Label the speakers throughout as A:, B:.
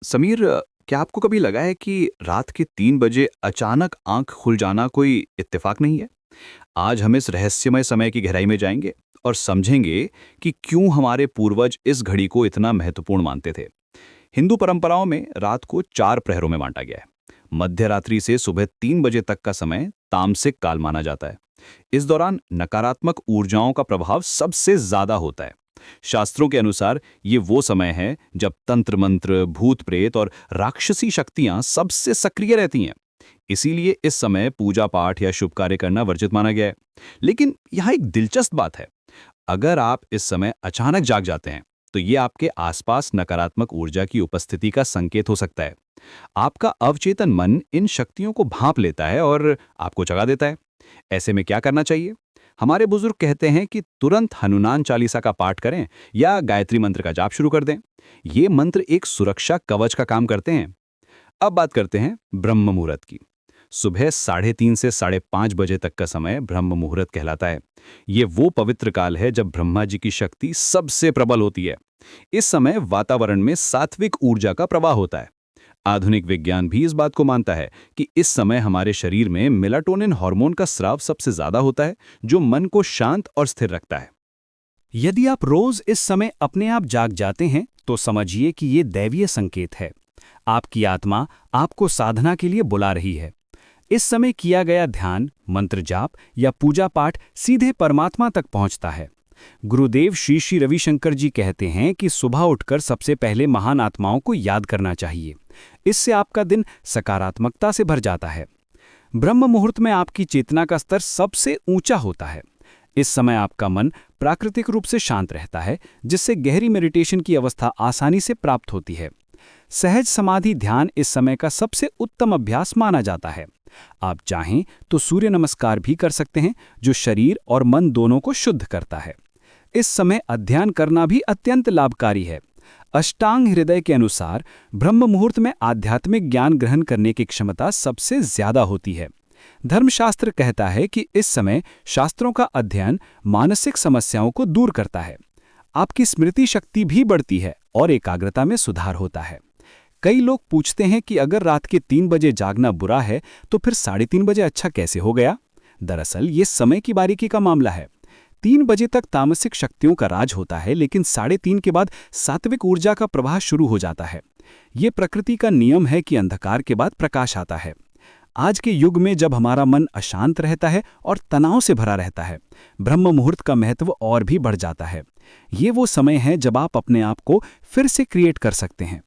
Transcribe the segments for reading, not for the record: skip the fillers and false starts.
A: समीर, क्या आपको कभी लगा है कि रात के 3 बजे अचानक आंख खुल जाना कोई इत्तेफाक नहीं है? आज हम इस रहस्यमय समय की गहराई में जाएंगे और समझेंगे कि क्यों हमारे पूर्वज इस घड़ी को इतना महत्वपूर्ण मानते थे। हिंदू परंपराओं में रात को 4 प्रहरों में बांटा गया है। मध्य रात्रि से सुबह 3 बजे तक का समय तामसिक काल माना जाता है। इस दौरान नकारात्मक ऊर्जाओं का प्रभाव सबसे ज्यादा होता है। शास्त्रों के अनुसार ये वो समय है जब तंत्र मंत्र, भूत प्रेत और राक्षसी शक्तियां सबसे सक्रिय रहती हैं। इसीलिए इस समय पूजा पाठ या शुभ कार्य करना वर्जित माना गया है। लेकिन यहाँ एक दिलचस्प बात है। अगर आप इस समय अचानक जाग जाते हैं तो ये आपके आसपास नकारात्मक ऊर्जा की उपस्थिति का संकेत हो सकता है। आपका अवचेतन मन इन शक्तियों को भांप लेता है और आपको जगा देता है। ऐसे में क्या करना चाहिए? हमारे बुजुर्ग कहते हैं कि तुरंत हनुमान चालीसा का पाठ करें या गायत्री मंत्र का जाप शुरू कर दें। ये मंत्र एक सुरक्षा कवच का काम करते हैं। अब बात करते हैं ब्रह्म मुहूर्त की। सुबह 3:30 से 5:30 बजे तक का समय ब्रह्म मुहूर्त कहलाता है। ये वो पवित्र काल है जब ब्रह्मा जी की शक्ति सबसे प्रबल होती है। इस समय वातावरण में सात्विक ऊर्जा का प्रवाह होता है। आधुनिक विज्ञान भी इस बात को मानता है कि इस समय हमारे शरीर में मेलाटोनिन हार्मोन का स्राव सबसे ज्यादा होता है, जो मन को शांत और स्थिर रखता है।
B: यदि आप रोज इस समय अपने आप जाग जाते हैं तो समझिए कि ये दैवीय संकेत है। आपकी आत्मा आपको साधना के लिए बुला रही है। इस समय किया गया ध्यान, मंत्र जाप या पूजा पाठ सीधे परमात्मा तक पहुंचता है। गुरुदेव श्री श्री रविशंकर जी कहते हैं कि सुबह उठकर सबसे पहले महान आत्माओं को याद करना चाहिए। इससे आपका दिन सकारात्मकता से भर जाता है। ब्रह्म मुहूर्त में आपकी चेतना का स्तर सबसे ऊंचा होता है। इस समय आपका मन प्राकृतिक रूप से शांत रहता है, जिससे गहरी मेडिटेशन की अवस्था आसानी से प्राप्त होती है। सहज समाधि ध्यान इस समय का सबसे उत्तम अभ्यास माना जाता है। आप चाहें तो सूर्य नमस्कार भी कर सकते हैं, जो शरीर और मन दोनों को शुद्ध करता है। इस समय अध्ययन करना भी अत्यंत लाभकारी है। अष्टांग हृदय के अनुसार ब्रह्म मुहूर्त में आध्यात्मिक ज्ञान ग्रहण करने की क्षमता सबसे ज्यादा होती है। धर्मशास्त्र कहता है कि इस समय शास्त्रों का अध्ययन मानसिक समस्याओं को दूर करता है। आपकी स्मृति शक्ति भी बढ़ती है और एकाग्रता में सुधार होता है। कई लोग पूछते हैं कि अगर रात के 3 बजे जागना बुरा है तो फिर 3:30 बजे अच्छा कैसे हो गया? दरअसल ये समय की बारीकी का मामला है। 3 बजे तक तामसिक शक्तियों का राज होता है, लेकिन 3:30 के बाद सात्विक ऊर्जा का प्रवाह शुरू हो जाता है। ये प्रकृति का नियम है कि अंधकार के बाद प्रकाश आता है। आज के युग में जब हमारा मन अशांत रहता है और तनाव से भरा रहता है, ब्रह्म मुहूर्त का महत्व और भी बढ़ जाता है। ये वो समय है जब आप अपने आप को फिर से क्रिएट कर सकते हैं।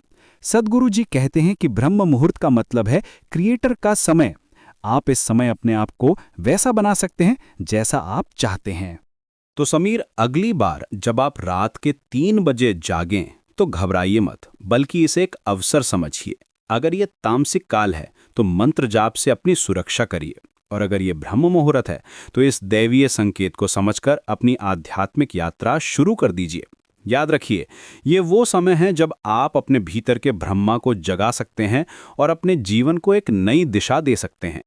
B: सद्गुरु जी कहते हैं कि ब्रह्म मुहूर्त का मतलब है क्रिएटर का समय। आप इस समय अपने आप को वैसा बना सकते हैं जैसा आप चाहते हैं।
A: तो समीर, अगली बार जब आप रात के 3 बजे जागें तो घबराइए मत, बल्कि इसे एक अवसर समझिए। अगर ये तामसिक काल है तो मंत्र जाप से अपनी सुरक्षा करिए, और अगर ये ब्रह्म मुहूर्त है तो इस दैवीय संकेत को समझकर अपनी आध्यात्मिक यात्रा शुरू कर दीजिए। याद रखिए, ये वो समय है जब आप अपने भीतर के ब्रह्मा को जगा सकते हैं और अपने जीवन को एक नई दिशा दे सकते हैं।